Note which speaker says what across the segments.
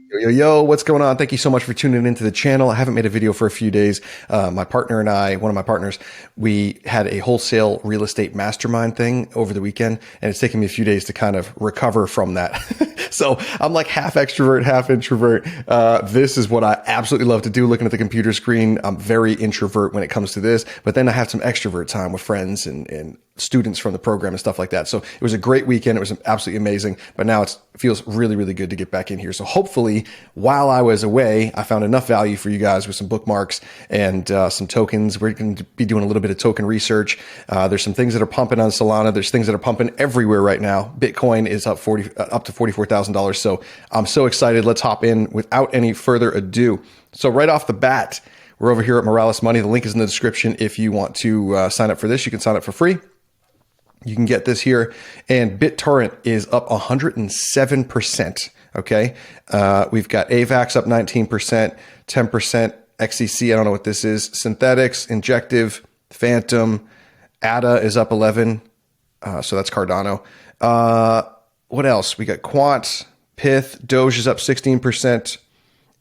Speaker 1: Yo, what's going on? Thank you so much for tuning into the channel. I haven't made a video for a few days. My partner and I, one of my partners, we had a wholesale real estate mastermind thing over the weekend, and it's taken me a few days to kind of recover from that. So I'm like half extrovert, half introvert. This is what I absolutely love to do, looking at the computer screen. I'm very introvert when it comes to this, but then I have some extrovert time with friends and students from the program and stuff like that. So it was a great weekend. It was absolutely amazing, but now it feels really, really good to get back in here. So hopefully while I was away, I found enough value for you guys with some bookmarks and some tokens. We're going to be doing a little bit of token research. There's some things that are pumping on Solana. There's things that are pumping everywhere right now. Bitcoin is up to $44,000. So I'm so excited. Let's hop in without any further ado. So right off the bat, we're over here at Morales Money. The link is in the description. If you want to sign up for this, you can sign up for free. You can get this here, and BitTorrent is up 107%. Okay. We've got AVAX up 19%, 10% XCC. I don't know what this is. Synthetics, Injective, Phantom, ADA is up 11. So that's Cardano. What else? We got Quant, Pith, Doge is up 16%.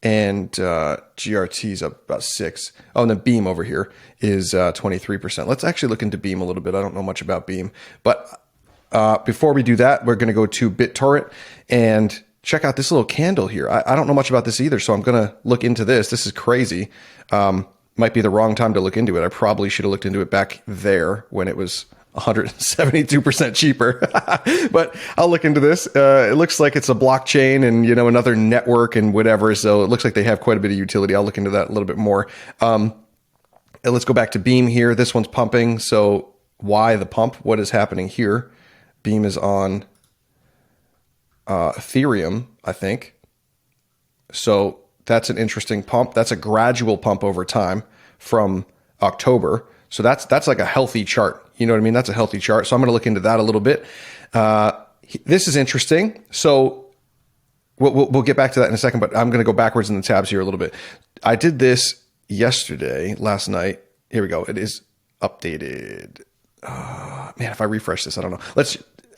Speaker 1: And GRT is up about 6. Oh, and the Beam over here is 23%. Let's actually look into Beam a little bit. I don't know much about Beam. But before we do that, we're going to go to BitTorrent and check out this little candle here. I don't know much about this either, so I'm going to look into this. This is crazy. Might be the wrong time to look into it. I probably should have looked into it back there when it was 172% cheaper. But I'll look into this. It looks like it's a blockchain and, another network and whatever. So it looks like they have quite a bit of utility. I'll look into that a little bit more. And let's go back to Beam here. This one's pumping. So why the pump? What is happening here? Beam is on Ethereum, I think. So that's an interesting pump. That's a gradual pump over time from October. So that's like a healthy chart. You know what I mean? That's a healthy chart. So I'm going to look into that a little bit. This is interesting. So we'll get back to that in a second, but I'm going to go backwards in the tabs here a little bit. I did this last night. Here we go. It is updated. Man, if I refresh this, I don't know.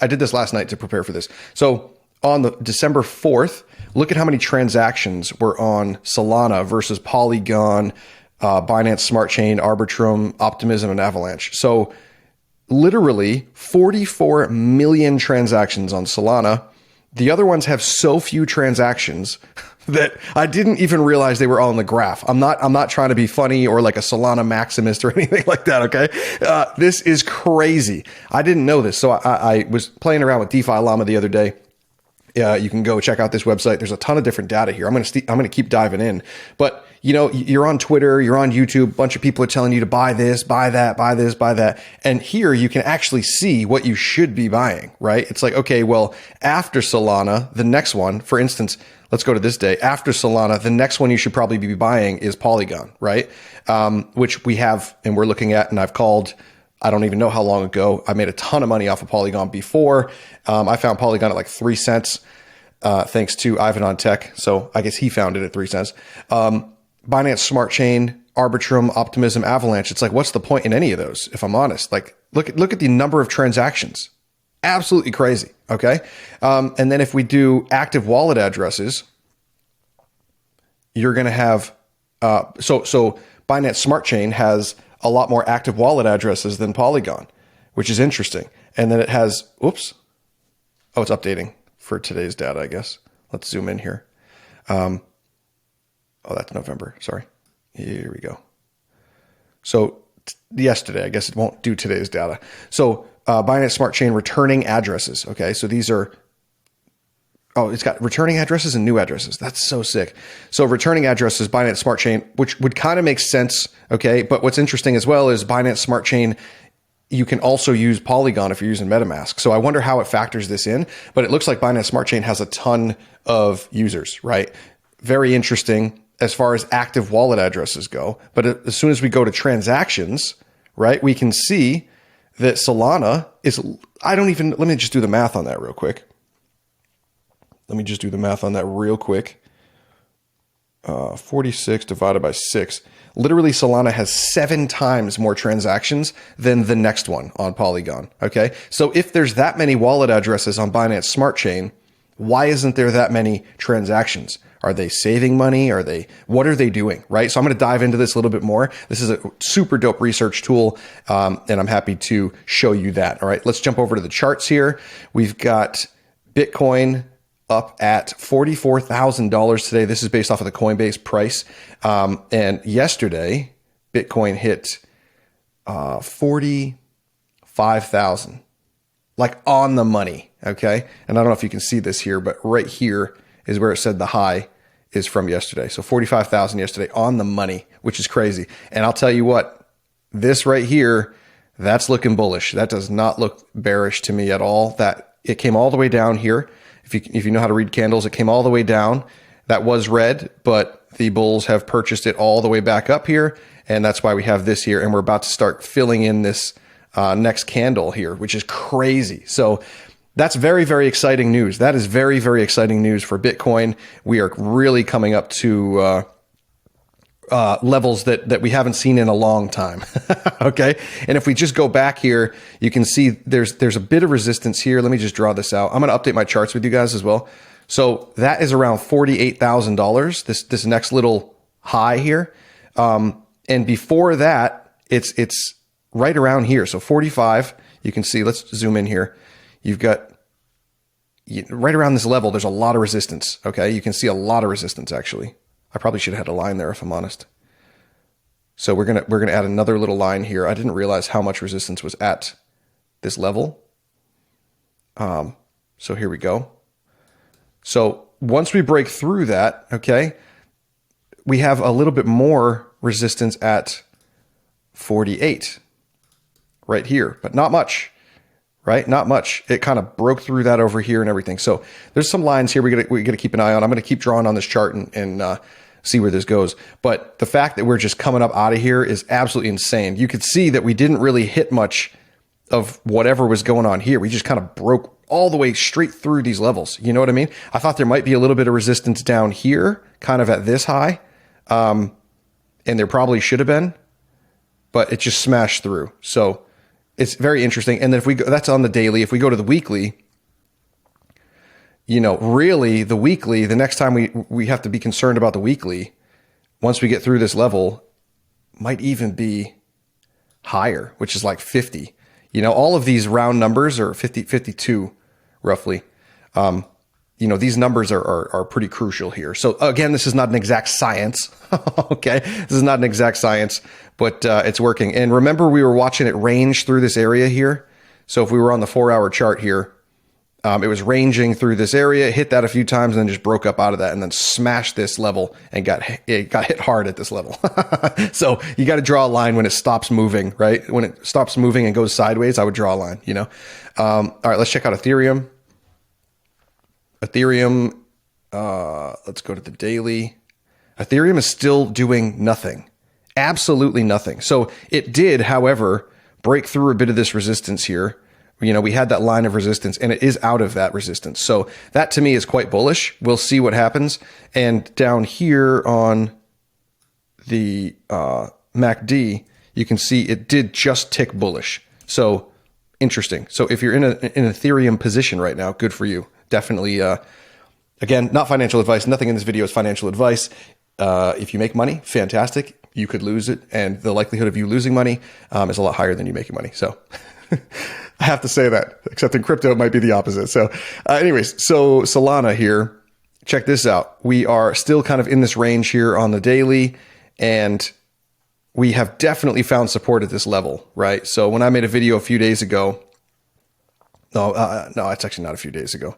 Speaker 1: I did this last night to prepare for this. So on the December 4th, look at how many transactions were on Solana versus Polygon, Binance Smart Chain, Arbitrum, Optimism, and Avalanche. So literally 44 million transactions on Solana. The other ones have so few transactions that I didn't even realize they were all in the graph. I'm not trying to be funny or like a Solana maximist or anything like that. Okay. This is crazy. I didn't know this. So I was playing around with DeFi Llama the other day. You can go check out this website. There's a ton of different data here. I'm going to keep diving in, but you're on Twitter, you're on YouTube, a bunch of people are telling you to buy this, buy that, buy this, buy that. And here you can actually see what you should be buying, right? It's like, okay, well, after Solana, the next one, for instance, let's go to this day. After Solana, the next one you should probably be buying is Polygon, right? Which we have and we're looking at, and I've called, I don't even know how long ago. I made a ton of money off of Polygon before. I found Polygon at like 3 cents, thanks to Ivan on Tech. So I guess he found it at 3 cents. Binance Smart Chain, Arbitrum, Optimism, Avalanche. It's like, what's the point in any of those? If I'm honest, like look at the number of transactions. Absolutely crazy. Okay. And then if we do active wallet addresses, you're going to have, so Binance Smart Chain has a lot more active wallet addresses than Polygon, which is interesting. And then it has, it's updating for today's data, I guess. Let's zoom in here. That's November. Sorry. Here we go. So yesterday, I guess it won't do today's data. So Binance Smart Chain returning addresses. Okay. So these are, it's got returning addresses and new addresses. That's so sick. So returning addresses, Binance Smart Chain, which would kind of make sense. Okay. But what's interesting as well is Binance Smart Chain, you can also use Polygon if you're using MetaMask. So I wonder how it factors this in, but it looks like Binance Smart Chain has a ton of users, right? Very interesting as far as active wallet addresses go. But as soon as we go to transactions, right, we can see that Solana is, let me just do the math on that real quick. 46 divided by 6. Literally, Solana has 7 times more transactions than the next one on Polygon. Okay. So if there's that many wallet addresses on Binance Smart Chain, why isn't there that many transactions? Are they saving money? What are they doing? Right. So I'm going to dive into this a little bit more. This is a super dope research tool. And I'm happy to show you that. All right. Let's jump over to the charts here. We've got Bitcoin up at $44,000 today. This is based off of the Coinbase price. And yesterday, Bitcoin hit 45,000, like on the money. Okay. And I don't know if you can see this here, but right here is where it said the high is from yesterday. So 45,000 yesterday on the money, which is crazy. And I'll tell you what, this right here, that's looking bullish. That does not look bearish to me at all. That it came all the way down here. If you know how to read candles, it came all the way down. That was red, but the bulls have purchased it all the way back up here. And that's why we have this here. And we're about to start filling in this next candle here, which is crazy. So that's very, very exciting news. That is very, very exciting news for Bitcoin. We are really coming up to levels that we haven't seen in a long time. Okay. And if we just go back here, you can see there's a bit of resistance here. Let me just draw this out. I'm going to update my charts with you guys as well. So that is around $48,000. This next little high here. And before that, it's right around here. So 45, you can see, let's zoom in here. You've got right around this level. There's a lot of resistance. Okay. You can see a lot of resistance actually. I probably should have had a line there if I'm honest. So we're going to add another little line here. I didn't realize how much resistance was at this level. So here we go. So once we break through that, okay, we have a little bit more resistance at 48 right here, but not much, right? Not much. It kind of broke through that over here and everything. So there's some lines here we got to keep an eye on. I'm going to keep drawing on this chart and see where this goes. But the fact that we're just coming up out of here is absolutely insane. You could see that we didn't really hit much of whatever was going on here. We just kind of broke all the way straight through these levels. You know what I mean? I thought there might be a little bit of resistance down here, kind of at this high. And there probably should have been, but it just smashed through. So it's very interesting. And then if we go, that's on the daily. If we go to the weekly, you know, really the weekly, the next time we have to be concerned about the weekly, once we get through this level, might even be higher, which is like 50. You know, all of these round numbers are 50, 52 roughly. You know, these numbers are pretty crucial here. So again, this is not an exact science. Okay. This is not an exact science, but it's working. And remember, we were watching it range through this area here. So if we were on the 4-hour chart here, it was ranging through this area, hit that a few times, and then just broke up out of that and then smashed this level and got hit hard at this level. So you got to draw a line when it stops moving, right? When it stops moving and goes sideways, I would draw a line, you know? All right, let's check out Ethereum. Let's go to the daily. Ethereum is still doing nothing, absolutely nothing. So it did, however, break through a bit of this resistance here. You know, we had that line of resistance and it is out of that resistance. So that to me is quite bullish. We'll see what happens. And down here on the MACD, you can see it did just tick bullish. So interesting. So if you're in an Ethereum position right now, good for you. Definitely, again, not financial advice. Nothing in this video is financial advice. If you make money, fantastic. You could lose it. And the likelihood of you losing money is a lot higher than you making money. So I have to say that, except in crypto, it might be the opposite. So anyways, so Solana here, check this out. We are still kind of in this range here on the daily, and we have definitely found support at this level, right? So when I made a video a few days ago, no, it's actually not a few days ago.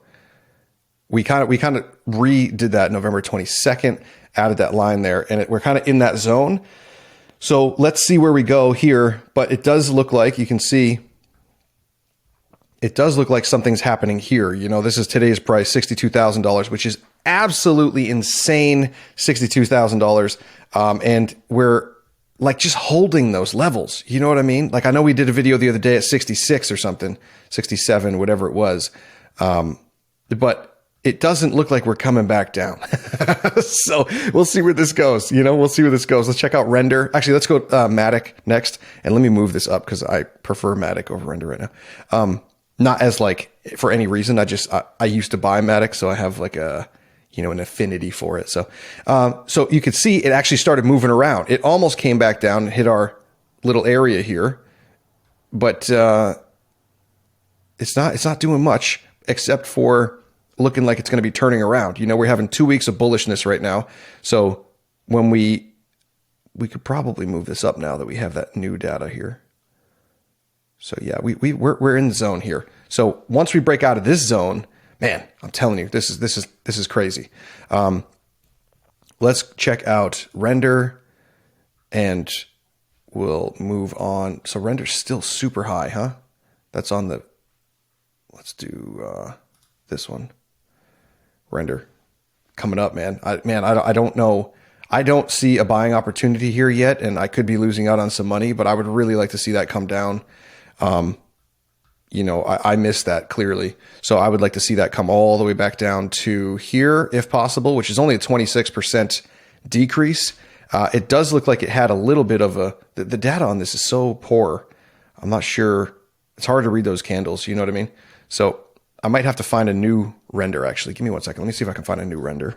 Speaker 1: We kind of redid that November 22nd, added that line there, and we're kind of in that zone. So let's see where we go here. But it does look like, you can see, it does look like something's happening here. You know, this is today's price, $62,000, which is absolutely insane, $62,000. And we're like just holding those levels. You know what I mean? Like, I know we did a video the other day at 66 or something, 67, whatever it was. But it doesn't look like we're coming back down. So we'll see where this goes. You know, we'll see where this goes. Let's check out Render. Actually, let's go Matic next. And let me move this up because I prefer Matic over Render right now. Not as like for any reason. I used to buy Matic. So I have like a, an affinity for it. So, so you could see it actually started moving around. It almost came back down and hit our little area here, but it's not doing much except for looking like it's going to be turning around. We're having 2 weeks of bullishness right now. So when we could probably move this up now that we have that new data here. So yeah, we're in the zone here. So once we break out of this zone, man, I'm telling you, this is crazy. Let's check out render, and we'll move on. So render's still super high, huh? That's on the. Let's do this one. Render coming up, man. I don't know. I don't see a buying opportunity here yet, and I could be losing out on some money, but I would really like to see that come down. I missed that clearly. So I would like to see that come all the way back down to here, if possible, which is only a 26% decrease. It does look like it had a little bit of the data on this is so poor. I'm not sure. It's hard to read those candles. You know what I mean? So I might have to find a new render, actually. Give me 1 second. Let me see if I can find a new render.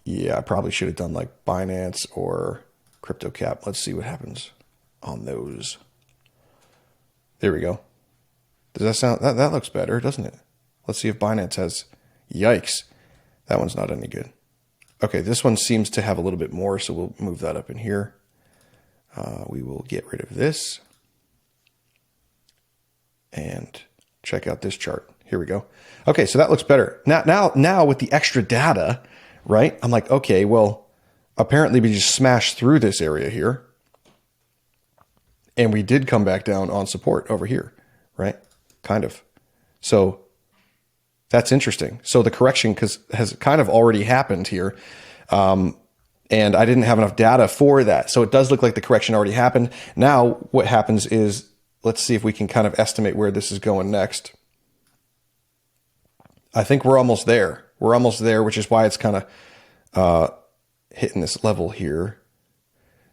Speaker 1: Yeah, I probably should have done like Binance or CryptoCap. Let's see what happens on those. There we go. Does that sound, that looks better, doesn't it? Let's see if Binance has, yikes. That one's not any good. Okay, this one seems to have a little bit more, so we'll move that up in here. We will get rid of this. And check out this chart. Here we go. Okay, so that looks better. Now with the extra data, right? I'm like, okay, well, apparently we just smashed through this area here. And we did come back down on support over here, right? Kind of. So that's interesting. So the correction has kind of already happened here. And I didn't have enough data for that. So it does look like the correction already happened. Now what happens is, let's see if we can kind of estimate where this is going next. I think we're almost there. We're almost there, which is why it's kind of hitting this level here.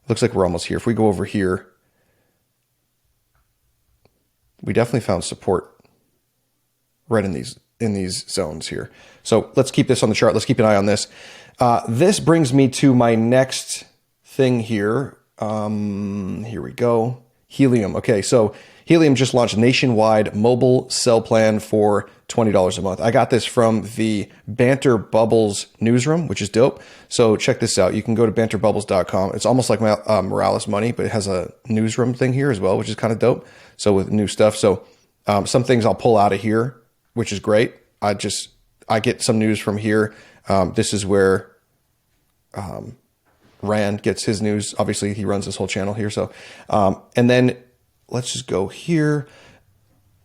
Speaker 1: Looks like we're almost here. If we go over here, we definitely found support right in these zones here. So let's keep this on the chart. Let's keep an eye on this. This brings me to my next thing here. Here we go. Helium. Okay, so Helium just launched a nationwide mobile cell plan for $20 a month. I got this from the Banter Bubbles newsroom, which is dope. So check this out. You can go to banterbubbles.com. It's almost like Morales Money, but it has a newsroom thing here as well, which is kind of dope. So with new stuff. So some things I'll pull out of here, which is great. I get some news from here. This is where Rand gets his news. Obviously, he runs this whole channel here. So, and then let's just go here.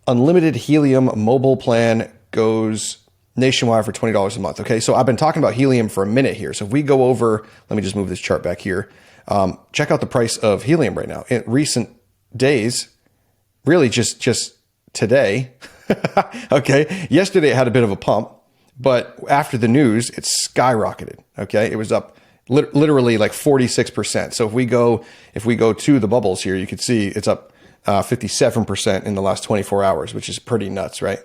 Speaker 1: Unlimited Helium mobile plan goes nationwide for $20 a month. Okay, so I've been talking about Helium for a minute here. So if we go over, let me just move this chart back here. Check out the price of Helium right now. In recent days, really just today. Okay, yesterday it had a bit of a pump, but after the news, it skyrocketed. Okay, it was up literally like 46%. So if we go to the bubbles here, you can see it's up 57% in the last 24 hours, which is pretty nuts, right?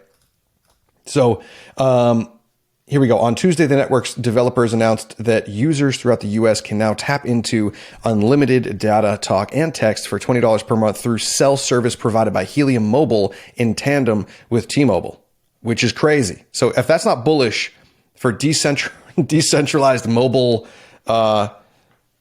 Speaker 1: So here we go. On Tuesday, the network's developers announced that users throughout the US can now tap into unlimited data, talk, and text for $20 per month through cell service provided by Helium Mobile in tandem with T-Mobile, which is crazy. So if that's not bullish for decentralized mobile,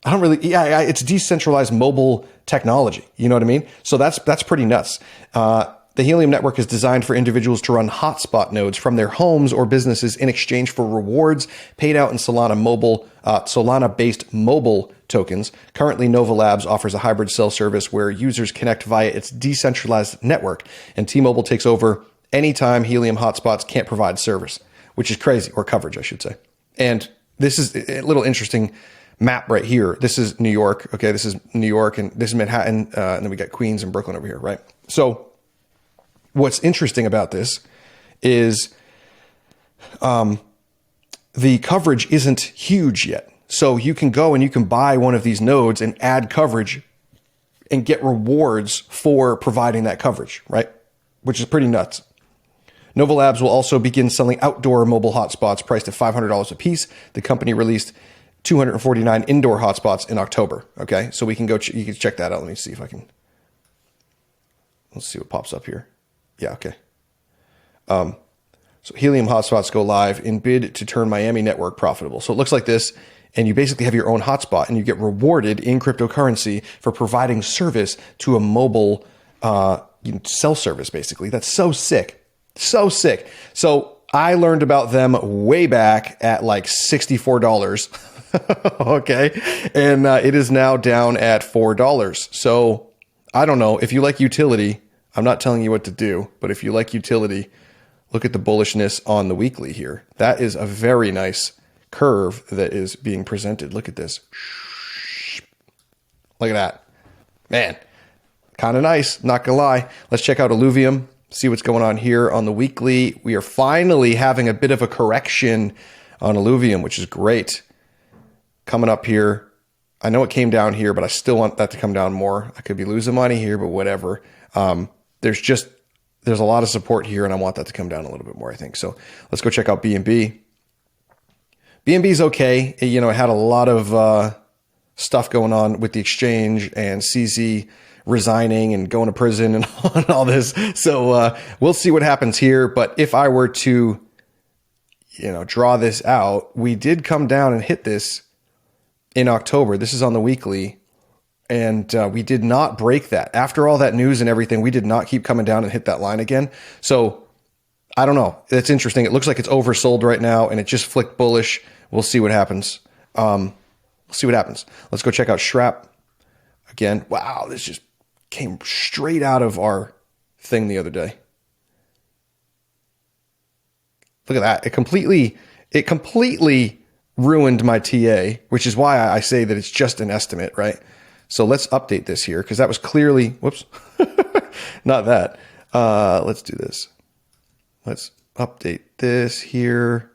Speaker 1: it's decentralized mobile technology. You know what I mean? So that's pretty nuts. The Helium network is designed for individuals to run hotspot nodes from their homes or businesses in exchange for rewards paid out in Solana-based mobile tokens. Currently, Nova Labs offers a hybrid cell service where users connect via its decentralized network, and T-Mobile takes over anytime Helium hotspots can't provide service, which is crazy, or coverage, I should say. And this is a little interesting map right here. This is New York. Okay, this is New York, and this is Manhattan, and then we got Queens and Brooklyn over here, right? So what's interesting about this is the coverage isn't huge yet. So you can go and you can buy one of these nodes and add coverage and get rewards for providing that coverage, right? which is pretty nuts. Nova Labs will also begin selling outdoor mobile hotspots priced at $500 a piece. The company released 249 indoor hotspots in October. Okay, so we can go, you can check that out. Let me see if I can, let's see what pops up here. Yeah, okay. So Helium hotspots go live in bid to turn Miami network profitable. So it looks like this, and you basically have your own hotspot, and you get rewarded in cryptocurrency for providing service to a mobile cell service, basically. That's so sick. So sick. So I learned about them way back at like $64. Okay. And it is now down at $4. So I don't know if you like utility. I'm not telling you what to do, but if you like utility, look at the bullishness on the weekly here. That is a very nice curve that is being presented. Look at this. Look at that. Man, kind of nice. Not gonna lie. Let's check out Illuvium. See what's going on here on the weekly. We are finally having a bit of a correction on Illuvium, which is great. Coming up here. I know it came down here, but I still want that to come down more. I could be losing money here, but whatever. There's a lot of support here, and I want that to come down a little bit more, I think. So let's go check out BNB. BNB is okay. It had a lot of stuff going on with the exchange and CZ resigning and going to prison and all this. So we'll see what happens here. But if I were to, draw this out, we did come down and hit this in October. This is on the weekly. And we did not break that. After all that news and everything, we did not keep coming down and hit that line again. So I don't know. It's interesting. It looks like it's oversold right now, and it just flicked bullish. We'll see what happens. Let's go check out Shrap. Again, wow, this just came straight out of our thing the other day. Look at that. It completely ruined my TA, which is why I say that it's just an estimate, right? So let's update this here, because that was clearly, whoops, not that. Let's do this. Let's update this here.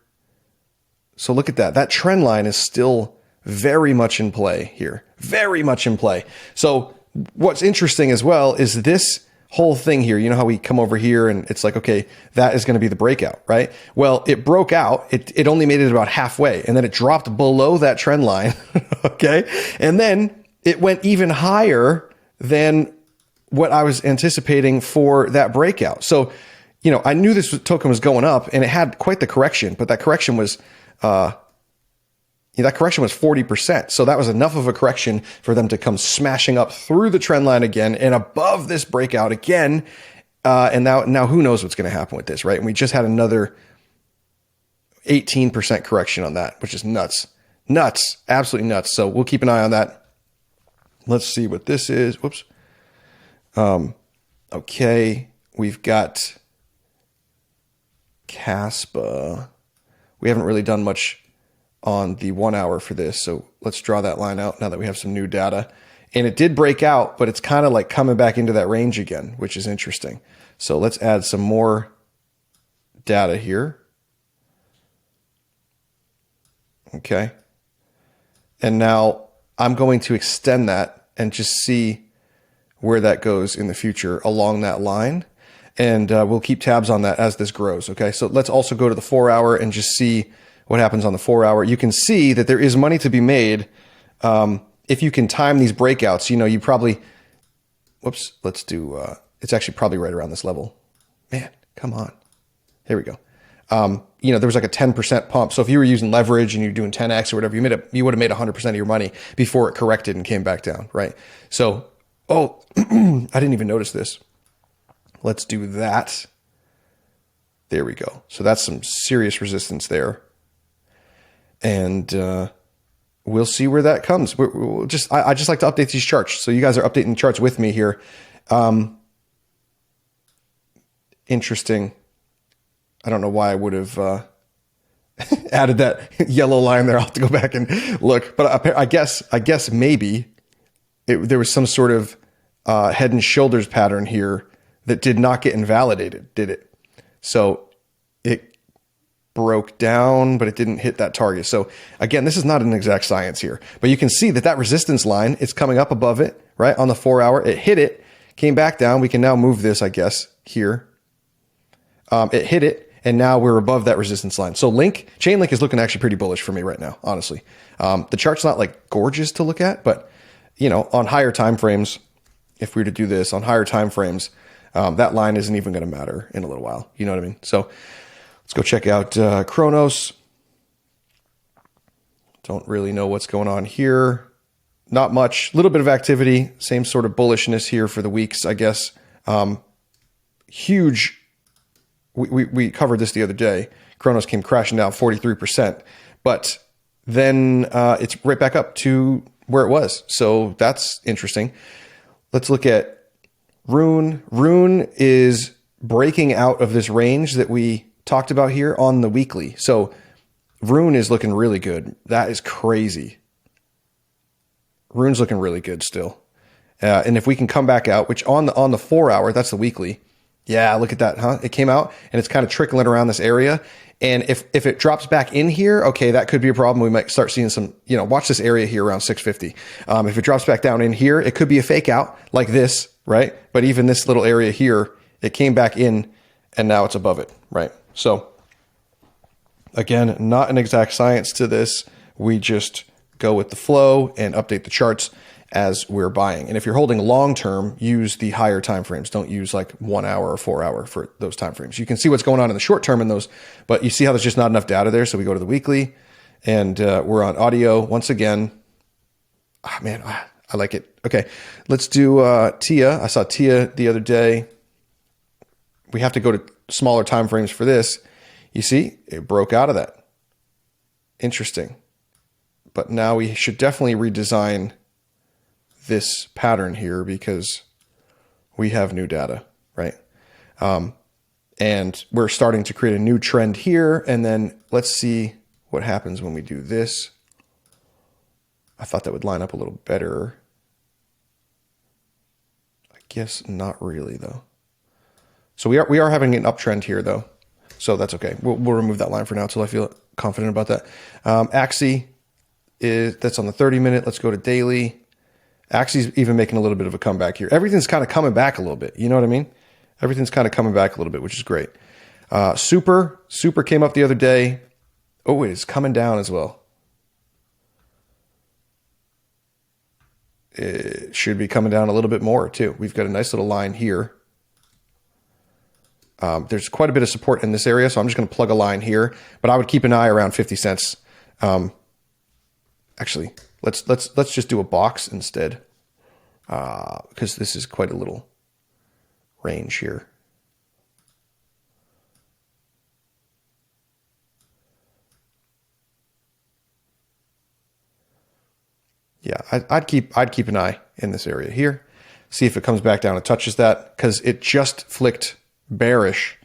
Speaker 1: So look at that. That trend line is still very much in play here. Very much in play. So what's interesting as well is this whole thing here. You know how we come over here and it's like, okay, that is going to be the breakout, right? Well, it broke out. It only made it about halfway, and then it dropped below that trend line. Okay. And then it went even higher than what I was anticipating for that breakout. So, I knew this token was going up, and it had quite the correction, but that correction was 40%. So that was enough of a correction for them to come smashing up through the trend line again and above this breakout again. And now who knows what's going to happen with this, right? And we just had another 18% correction on that, which is nuts, absolutely nuts. So we'll keep an eye on that. Let's see what this is. Whoops. Okay. We've got Caspa. We haven't really done much on the 1 hour for this. So let's draw that line out now that we have some new data. And it did break out, but it's kind of like coming back into that range again, which is interesting. So let's add some more data here. Okay. And now I'm going to extend that and just see where that goes in the future along that line. And we'll keep tabs on that as this grows. Okay. So let's also go to the 4 hour and just see what happens on the 4 hour. You can see that there is money to be made. If you can time these breakouts, you probably, whoops, let's do, it's actually probably right around this level. Man, come on. Here we go. There was like a 10% pump. So if you were using leverage and you're doing 10x or whatever, you would have made 100% of your money before it corrected and came back down, right? So, I didn't even notice this. Let's do that. There we go. So that's some serious resistance there. And we'll see where that comes. I just like to update these charts. So you guys are updating charts with me here. Interesting. I don't know why I would have added that yellow line there. I'll have to go back and look. But I guess maybe there was some sort of head and shoulders pattern here that did not get invalidated, did it? So it broke down, but it didn't hit that target. So again, this is not an exact science here, but you can see that resistance line, it's coming up above it, right? On the 4 hour, it hit it, came back down. We can now move this, I guess, here. It hit it, and now we're above that resistance line. So Chainlink is looking actually pretty bullish for me right now, honestly. The chart's not like gorgeous to look at, but you know, on higher time frames, if we were to do this on higher time frames, that line isn't even going to matter in a little while. You know what I mean? So let's go check out Chronos. Don't really know what's going on here. Not much. Little bit of activity. Same sort of bullishness here for the weeks, I guess. Huge. We covered this the other day. Chronos came crashing down 43%, but then it's right back up to where it was. So that's interesting. Let's look at Rune. Rune is breaking out of this range that we talked about here on the weekly. So Rune is looking really good. That is crazy. Rune's looking really good still. And if we can come back out, which on the 4 hour, that's the weekly. Yeah, look at that, huh? It came out and it's kind of trickling around this area. And if it drops back in here, okay, that could be a problem. We might start seeing some, you know, watch this area here around 650. If it drops back down in here, it could be a fake out like this, right? But even this little area here, it came back in and now it's above it, right? So again, not an exact science to this. We just go with the flow and update the charts as we're buying. And if you're holding long-term, use the higher time frames. Don't use like 1 hour or 4 hour for those time frames. You can see what's going on in the short term in those, but you see how there's just not enough data there. So we go to the weekly and we're on audio once again. Ah, man, I like it. Okay, let's do TIA. I saw TIA the other day. We have to go to smaller time frames for this. You see, it broke out of that. Interesting. But now we should definitely redesign this pattern here because we have new data, right? And we're starting to create a new trend here. And then let's see what happens when we do this. I thought that would line up a little better. I guess not really though. So we are having an uptrend here though. So that's okay. We'll remove that line for now until I feel confident about that. Axie that's on the 30-minute. Let's go to daily. Axie's even making a little bit of a comeback here. Everything's kind of coming back a little bit. You know what I mean? Everything's kind of coming back a little bit, which is great. Super came up the other day. Oh, it's coming down as well. It should be coming down a little bit more too. We've got a nice little line here. There's quite a bit of support in this area, so I'm just going to plug a line here. But I would keep an eye around 50 cents. Actually, let's just do a box instead, because this is quite a little range here. Yeah, I'd keep an eye in this area here. See if it comes back down and touches that, because it just flicked bearish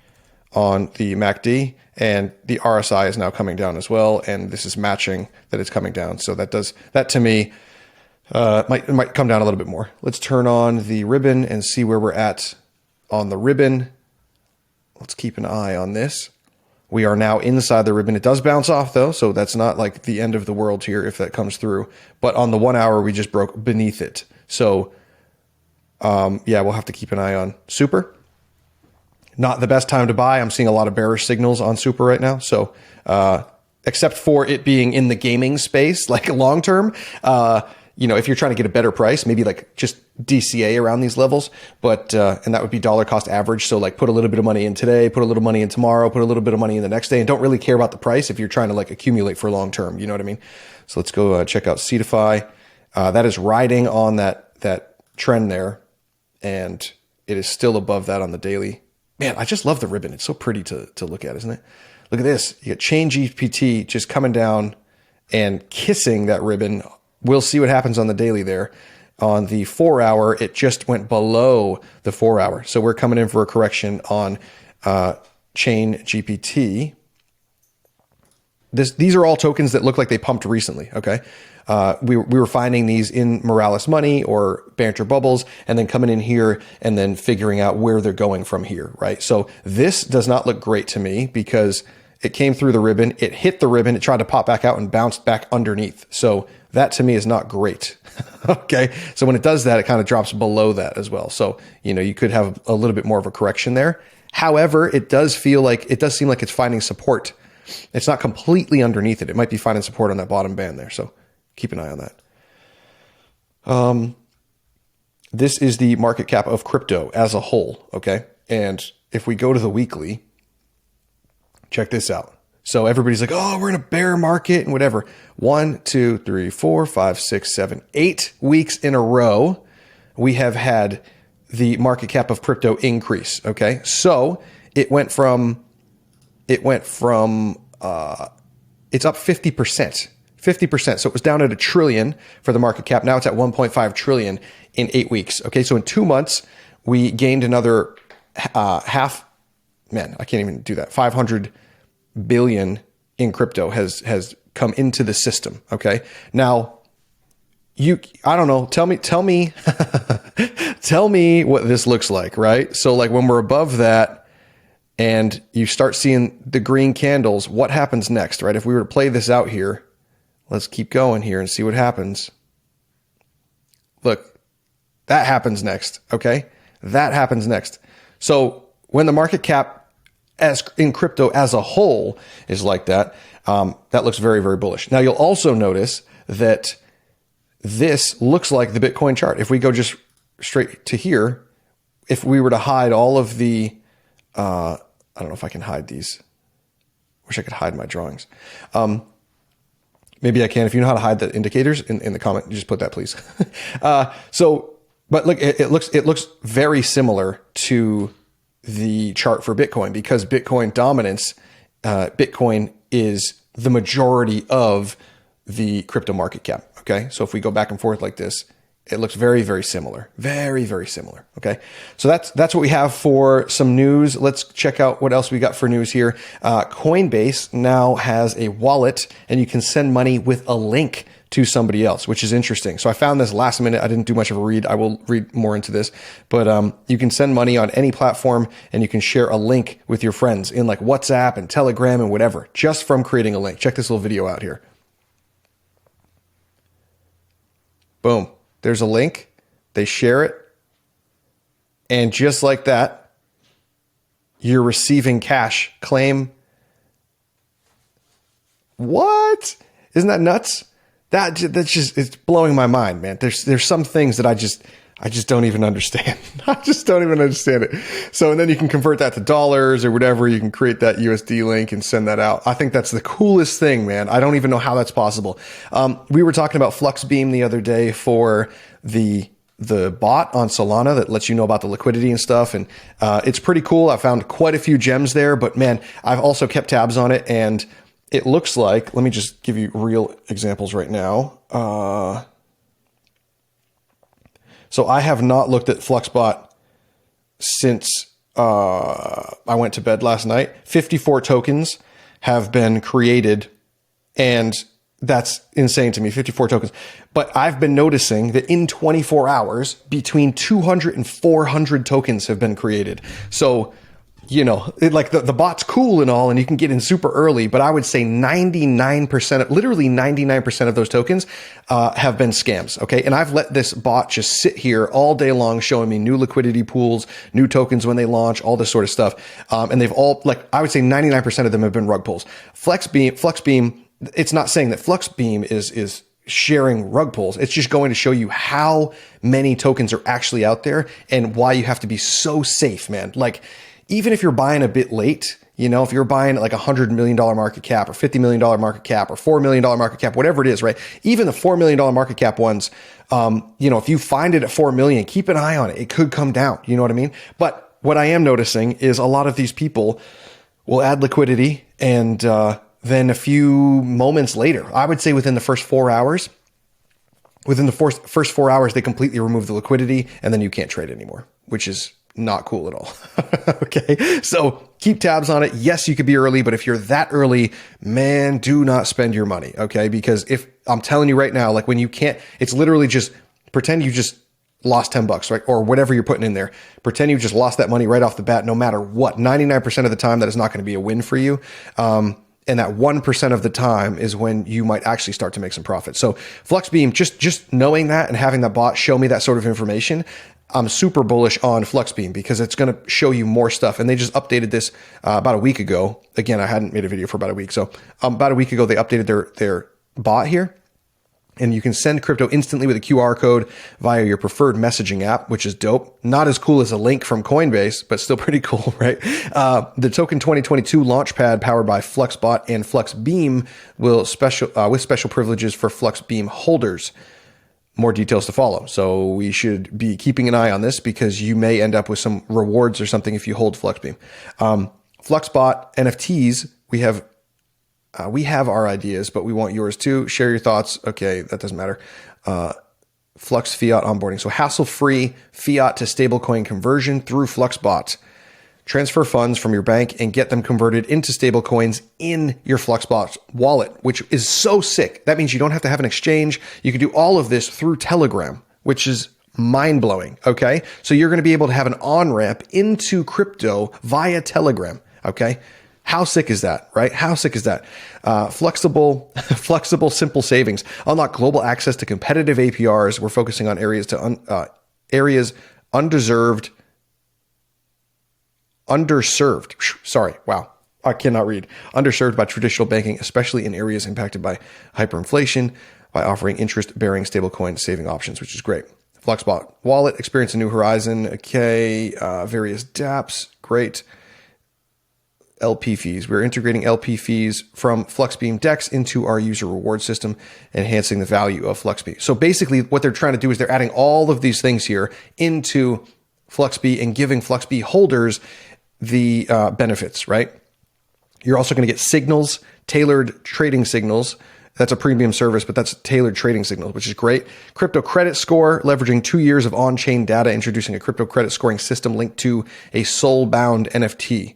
Speaker 1: on the MACD, and the RSI is now coming down as well, and this is matching that it's coming down. So that to me might come down a little bit more. Let's turn on the ribbon and see where we're at on the ribbon. Let's keep an eye on this. We are now inside the ribbon. It does bounce off though, so that's not like the end of the world here if that comes through. But on the 1 hour, we just broke beneath it. So yeah, we'll have to keep an eye on Super. Not the best time to buy. I'm seeing a lot of bearish signals on Super right now. So except for it being in the gaming space, like long term, you know, if you're trying to get a better price, maybe like just DCA around these levels, but and that would be dollar cost average. So like put a little bit of money in today, put a little money in tomorrow, put a little bit of money in the next day, and don't really care about the price if you're trying to like accumulate for long term. You know what I mean? So let's go check out Cetify. That is riding on that trend there, and it is still above that on the daily. Man, I just love the ribbon. It's so pretty to look at, isn't it? Look at this. You got Chain GPT just coming down and kissing that ribbon. We'll see what happens on the daily there. On the 4 hour, it just went below the 4 hour. So we're coming in for a correction on Chain GPT. These are all tokens that look like they pumped recently, okay? We were finding these in Morales Money or Banter Bubbles and then coming in here and then figuring out where they're going from here, right? So this does not look great to me because it came through the ribbon, it hit the ribbon, it tried to pop back out and bounced back underneath. So that to me is not great, okay? So when it does that, it kind of drops below that as well. So, you know, you could have a little bit more of a correction there. However, it does seem like it's finding support. It's not completely underneath it. It might be finding support on that bottom band there. So keep an eye on that. This is the market cap of crypto as a whole. Okay. And if we go to the weekly, check this out. So everybody's like, oh, we're in a bear market and whatever. 1, 2, 3, 4, 5, 6, 7, 8 weeks in a row, we have had the market cap of crypto increase. Okay. So it went from, it's up 50%. 50%. So it was down at $1 trillion for the market cap. Now it's at 1.5 trillion in 8 weeks. Okay. So in 2 months, we gained another I can't even do that. 500 billion in crypto has come into the system. Okay. Now I don't know. Tell me, tell me what this looks like, right? So like when we're above that and you start seeing the green candles, what happens next, right? If we were to play this out here, let's keep going here and see what happens. Look, that happens next. Okay. That happens next. So when the market cap as in crypto as a whole is like that, that looks very, very bullish. Now you'll also notice that this looks like the Bitcoin chart. If we go just straight to here, if we were to hide all of the, I don't know if I can hide these. Wish I could hide my drawings. Maybe I can. If you know how to hide the indicators in the comment, just put that, please. But look, it looks very similar to the chart for Bitcoin because Bitcoin dominance, Bitcoin is the majority of the crypto market cap. Okay. So if we go back and forth like this, it looks very, very similar. Very, very similar. Okay. So that's what we have for some news. Let's check out what else we got for news here. Coinbase now has a wallet and you can send money with a link to somebody else, which is interesting. So I found this last minute. I didn't do much of a read. I will read more into this, but you can send money on any platform and you can share a link with your friends in like WhatsApp and Telegram and whatever, just from creating a link. Check this little video out here. Boom. There's a link. They share it. And just like that, you're receiving cash. Claim. What? Isn't that nuts? That's just, it's blowing my mind, man. There's some things that I just don't even understand. I just don't even understand it. So, and then you can convert that to dollars or whatever. You can create that USD link and send that out. I think that's the coolest thing, man. I don't even know how that's possible. We were talking about Fluxbeam the other day for the bot on Solana that lets you know about the liquidity and stuff. And, it's pretty cool. I found quite a few gems there, but man, I've also kept tabs on it and it looks like, let me just give you real examples right now. So I have not looked at Fluxbot since I went to bed last night. 54 tokens have been created, and that's insane to me, 54 tokens. But I've been noticing that in 24 hours, between 200 and 400 tokens have been created. So, you know, like the bot's cool and all, and you can get in super early, but I would say 99%, literally 99% of those tokens have been scams. Okay. And I've let this bot just sit here all day long, showing me new liquidity pools, new tokens when they launch, all this sort of stuff. And they've all, like, I would say 99% of them have been rug pulls. Fluxbeam, it's not saying that Fluxbeam is sharing rug pulls. It's just going to show you how many tokens are actually out there and why you have to be so safe, man. Like, even if you're buying a bit late, you know, if you're buying like $100 million market cap or $50 million market cap or $4 million market cap, whatever it is, right? Even the $4 million market cap ones, you know, if you find it at 4 million, keep an eye on it. It could come down. You know what I mean? But what I am noticing is a lot of these people will add liquidity and, then a few moments later, I would say within the first 4 hours, first 4 hours, they completely remove the liquidity and then you can't trade anymore, which is not cool at all. Okay. So keep tabs on it. Yes, you could be early, but if you're that early, man, do not spend your money. Okay. Because if I'm telling you right now, like when you can't, it's literally just pretend you just lost $10, right? Or whatever you're putting in there. Pretend you just lost that money right off the bat, no matter what. 99% of the time, that is not going to be a win for you. And that 1% of the time is when you might actually start to make some profit. So Fluxbeam, just knowing that and having that bot show me that sort of information, I'm super bullish on FluxBeam because it's going to show you more stuff. And they just updated this about a week ago. Again, I hadn't made a video for about a week. So about a week ago, they updated their bot here. And you can send crypto instantly with a QR code via your preferred messaging app, which is dope. Not as cool as a link from Coinbase, but still pretty cool, right? The Token 2022 Launchpad powered by FluxBot and FluxBeam will with special privileges for FluxBeam holders. More details to follow. So we should be keeping an eye on this because you may end up with some rewards or something if you hold FluxBeam. FluxBot NFTs, we have our ideas, but we want yours too. Share your thoughts. Okay, that doesn't matter. Flux fiat onboarding. So hassle-free fiat to stablecoin conversion through FluxBot. Transfer funds from your bank and get them converted into stablecoins in your FluxBot wallet, which is so sick. That means you don't have to have an exchange. You can do all of this through Telegram, which is mind-blowing, okay? So you're going to be able to have an on-ramp into crypto via Telegram, okay? How sick is that, right? How sick is that? Flexible, simple savings. Unlock global access to competitive APRs. We're focusing on areas underserved. Sorry, wow. I cannot read. Underserved by traditional banking, especially in areas impacted by hyperinflation, by offering interest-bearing stablecoin saving options, which is great. FluxBot wallet, experience a new horizon. Okay, various dApps, great. LP fees. We're integrating LP fees from FluxBeam DEX into our user reward system, enhancing the value of FluxBeam. So basically what they're trying to do is they're adding all of these things here into FluxBee and giving FluxBee holders the benefits, right? You're also going to get signals, tailored trading signals. That's a premium service, but that's tailored trading signals, which is great. Crypto credit score, leveraging 2 years of on-chain data, introducing a crypto credit scoring system linked to a soul-bound NFT.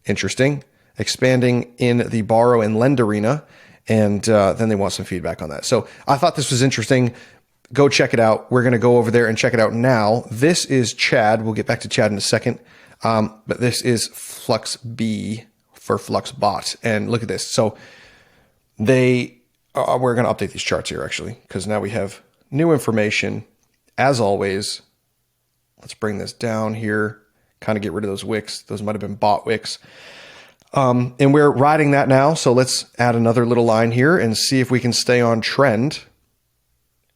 Speaker 1: Interesting. Expanding in the borrow and lend arena. And then they want some feedback on that. So I thought this was interesting. Go check it out. We're going to go over there and check it out now. This is Chad. We'll get back to Chad in a second. But this is FluxBee for FluxBot. And look at this. So we're going to update these charts here actually, because now we have new information. As always, let's bring this down here. Kind of get rid of those wicks. Those might have been bot wicks. And we're riding that now. So let's add another little line here and see if we can stay on trend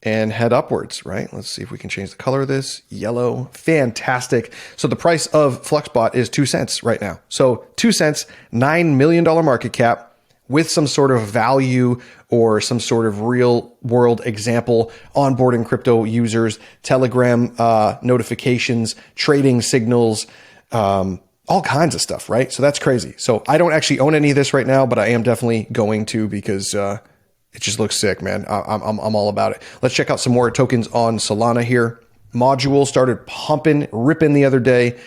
Speaker 1: and head upwards, right? Let's see if we can change the color of this. Yellow, fantastic. So the price of FluxBot is 2 cents right now. So 2 cents, $9 million market cap with some sort of value or some sort of real world example, onboarding crypto users, Telegram notifications, trading signals, all kinds of stuff, right? So that's crazy. So I don't actually own any of this right now, but I am definitely going to because it just looks sick, man. I'm all about it. Let's check out some more tokens on Solana here. Module started pumping, ripping the other day,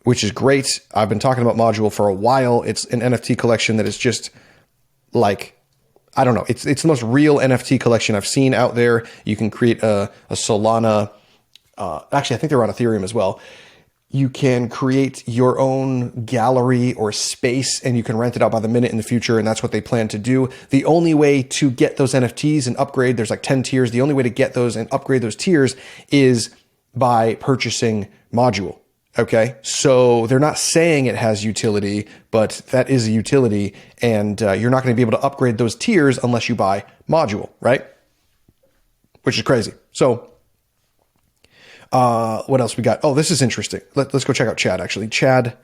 Speaker 1: which is great. I've been talking about Module for a while. It's an NFT collection that is just like, I don't know. It's the most real NFT collection I've seen out there. You can create a Solana. Actually, I think they're on Ethereum as well. You can create your own gallery or space and you can rent it out by the minute in the future. And that's what they plan to do. The only way to get those NFTs and upgrade, there's like 10 tiers. The only way to get those and upgrade those tiers is by purchasing Module. Okay. So they're not saying it has utility, but that is a utility. And you're not going to be able to upgrade those tiers unless you buy Module, right? Which is crazy. So what else we got? Oh, this is interesting. Let's go check out Chad, actually. Chad,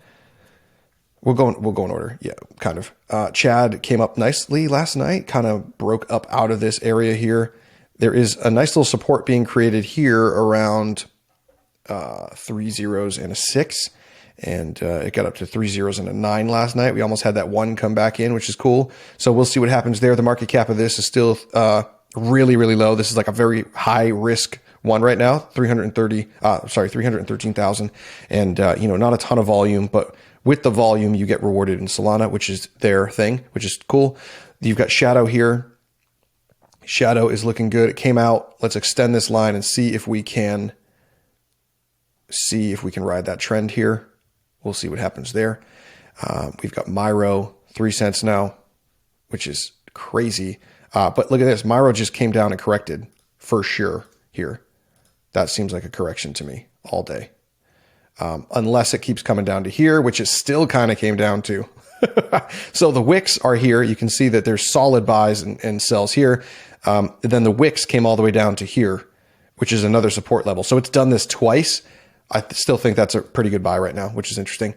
Speaker 1: we'll go in order. Yeah, kind of. Chad came up nicely last night, kind of broke up out of this area here. There is a nice little support being created here around 3 zeros and a 6. And it got up to 3 zeros and a 9 last night. We almost had that 1 come back in, which is cool. So we'll see what happens there. The market cap of this is still really, really low. This is like a very high risk one right now, 313,000. And, not a ton of volume, but with the volume, you get rewarded in Solana, which is their thing, which is cool. You've got Shadow here. Shadow is looking good. It came out. Let's extend this line and see if we can ride that trend here. We'll see what happens there. We've got Myro, 3 cents now, which is crazy. But look at this. Myro just came down and corrected for sure here. That seems like a correction to me. all day. Unless it keeps coming down to here, which it still kind of came down to. So the wicks are here. You can see that there's solid buys and sells here. Then the wicks came all the way down to here, which is another support level. So it's done this twice. I still think that's a pretty good buy right now, which is interesting.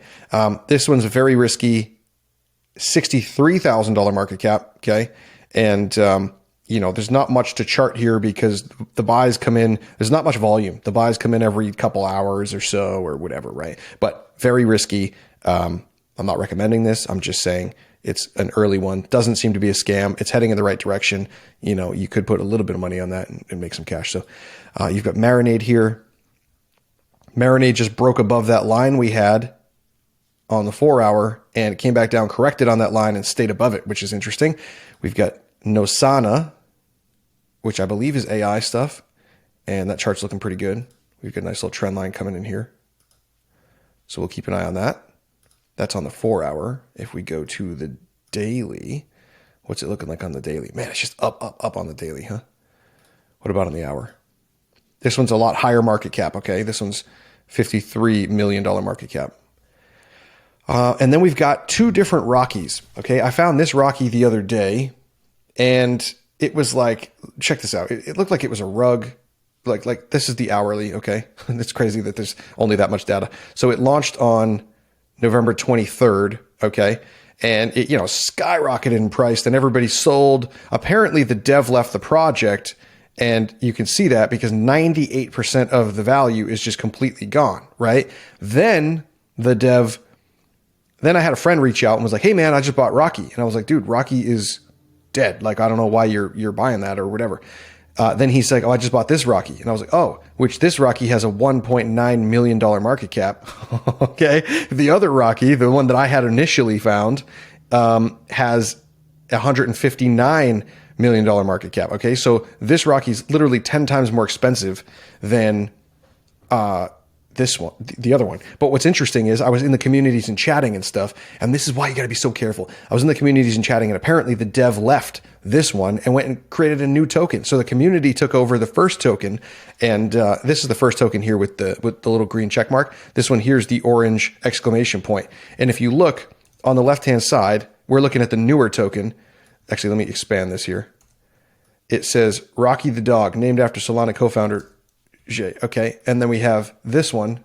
Speaker 1: This one's a very risky $63,000 market cap. Okay. And, you know, there's not much to chart here because the buys come in. There's not much volume. The buys come in every couple hours or so or whatever, right? But very risky. I'm not recommending this. I'm just saying it's an early one. Doesn't seem to be a scam. It's heading in the right direction. You know, you could put a little bit of money on that and make some cash. So you've got Marinade here. Marinade just broke above that line we had on the 4 hour and it came back down, corrected on that line and stayed above it, which is interesting. We've got Nosana, which I believe is AI stuff. And that chart's looking pretty good. We've got a nice little trend line coming in here. So we'll keep an eye on that. That's on the 4 hour. If we go to the daily, what's it looking like on the daily? Man, it's just up on the daily, huh? What about on the hour? This one's a lot higher market cap, okay? This one's $53 million market cap. And then we've got two different Rockies, okay? I found this Rocky the other day, and it was like, check this out. It looked like it was a rug. Like this is the hourly, okay? It's crazy that there's only that much data. So it launched on November 23rd, okay? And it, you know, skyrocketed in price, and everybody sold. Apparently the dev left the project, and you can see that because 98% of the value is just completely gone, right? Then I had a friend reach out and was like, hey man, I just bought Rocky. And I was like, dude, Rocky is dead. Like, I don't know why you're buying that or whatever. Then he's like, oh, I just bought this Rocky. And I was like, oh, which this Rocky has a $1.9 million market cap. Okay. The other Rocky, the one that I had initially found, has $159 million market cap. Okay. So this Rocky's literally 10 times more expensive than, this one, the other one. But what's interesting is I was in the communities and chatting and stuff. And this is why you got to be so careful. I was in the communities and chatting, and apparently the dev left this one and went and created a new token. So the community took over the first token. And this is the first token here with the little green check mark. This one here's the orange exclamation point. And if you look on the left-hand side, we're looking at the newer token. Actually, let me expand this here. It says Rocky the dog, named after Solana co-founder Jay. Okay. And then we have this one.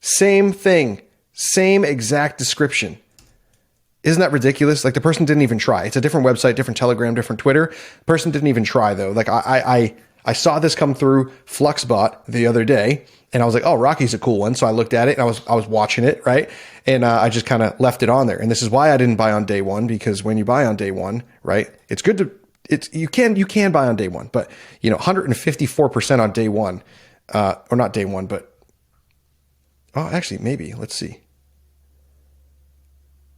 Speaker 1: Same thing. Same exact description. Isn't that ridiculous? Like, the person didn't even try. It's a different website, different Telegram, different Twitter. Person didn't even try though. Like I saw this come through Fluxbot the other day, and I was like, oh, Rocky's a cool one. So I looked at it and I was watching it. Right. And I just kind of left it on there. And this is why I didn't buy on day one, because when you buy on day one, right, it's good to, you can buy on day one, but 154% on day one, or not day one, but actually maybe, let's see.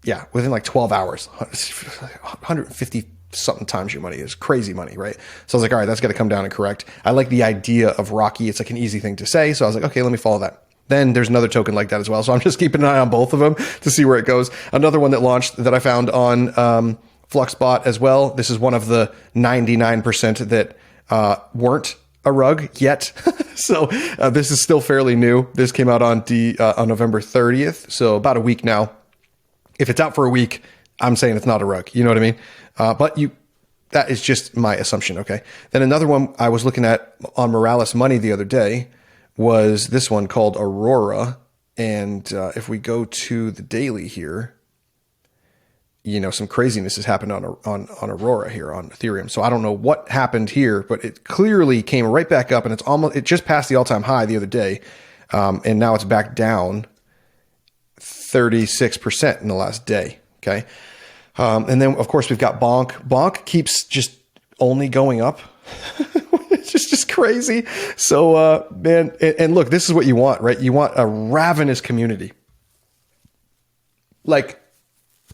Speaker 1: Yeah. Within like 12 hours, 150 something times your money is crazy money. Right. So I was like, all right, that's got to come down and correct. I like the idea of Rocky. It's like an easy thing to say. So I was like, okay, let me follow that. Then there's another token like that as well. So I'm just keeping an eye on both of them to see where it goes. Another one that launched that I found on, Fluxbot as well. This is one of the 99% that weren't a rug yet. So this is still fairly new. This came out on November 30th. So about a week now. If it's out for a week, I'm saying it's not a rug. You know what I mean? But that is just my assumption. Okay. Then another one I was looking at on Morales Money the other day was this one called Aurora. And if we go to the daily here, some craziness has happened on Aurora here on Ethereum. So I don't know what happened here, but it clearly came right back up, and it just passed the all-time high the other day. And now it's back down 36% in the last day. Okay. And then of course we've got Bonk. Bonk keeps just only going up. It's just crazy. So, man, and look, this is what you want, right? You want a ravenous community. Like,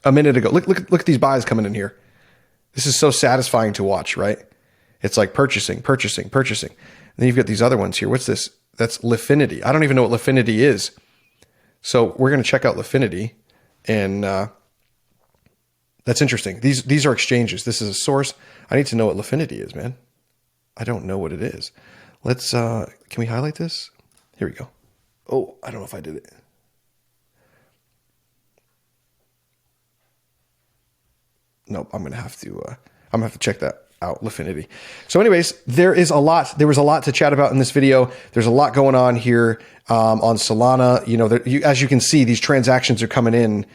Speaker 1: a minute ago, look at these buys coming in here. This is so satisfying to watch, right? It's like purchasing. And then you've got these other ones here. What's this? That's Lifinity. I don't even know what Lifinity is. So we're going to check out Lifinity, and that's interesting. These are exchanges. This is a source. I need to know what Lifinity is, man. I don't know what it is. Let's, can we highlight this? Here we go. Oh, I don't know if I did it. Nope, I'm going to have to check that out, Lifinity. So anyways, there was a lot to chat about in this video. There's a lot going on here, on Solana. You know, as you can see, these transactions are coming in.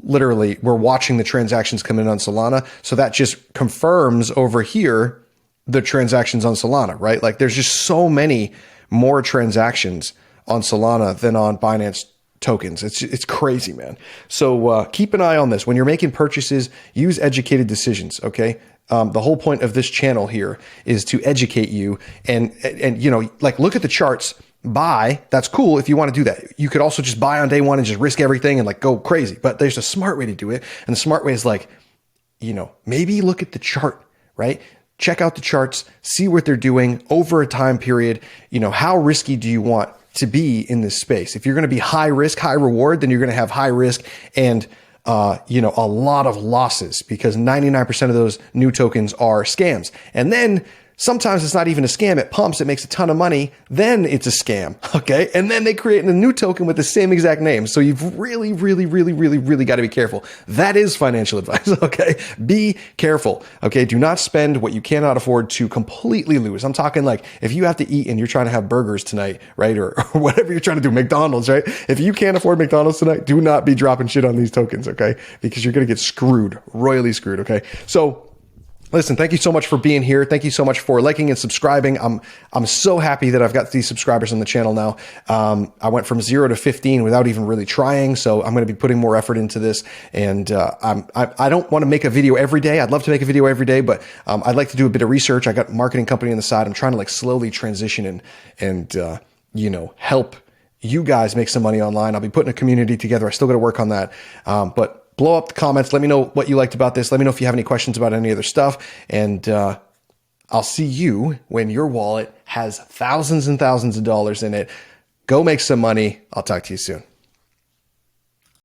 Speaker 1: Literally, we're watching the transactions come in on Solana. So that just confirms over here the transactions on Solana, right? Like there's just so many more transactions on Solana than on Binance tokens. It's crazy, man. So keep an eye on this. When you're making purchases, use educated decisions, okay? The whole point of this channel here is to educate you and you know, like look at the charts, buy. That's cool if you want to do that. You could also just buy on day one and just risk everything and like go crazy. But there's a smart way to do it. And the smart way is like, you know, maybe look at the chart, right? Check out the charts, see what they're doing over a time period. You know, how risky do you want to be in this space? If you're going to be high risk, high reward, then you're going to have high risk and you know, a lot of losses because 99% of those new tokens are scams. And then sometimes it's not even a scam. It pumps, it makes a ton of money. Then it's a scam. Okay. And then they create a new token with the same exact name. So you've really got to be careful. That is financial advice. Okay. Be careful. Okay. Do not spend what you cannot afford to completely lose. I'm talking like if you have to eat and you're trying to have burgers tonight, right? Or whatever you're trying to do, McDonald's, right? If you can't afford McDonald's tonight, do not be dropping shit on these tokens. Okay. Because you're going to get screwed, royally screwed. Okay. So, listen, thank you so much for being here. Thank you so much for liking and subscribing. I'm so happy that I've got these subscribers on the channel now. I went from 0 to 15 without even really trying. So I'm going to be putting more effort into this. And I don't want to make a video every day. I'd love to make a video every day, but I'd like to do a bit of research. I got a marketing company on the side. I'm trying to like slowly transition and you know, help you guys make some money online. I'll be putting a community together. I still got to work on that. But blow up the comments. Let me know what you liked about this. Let me know if you have any questions about any other stuff. And I'll see you when your wallet has thousands and thousands of dollars in it. Go make some money. I'll talk to you soon.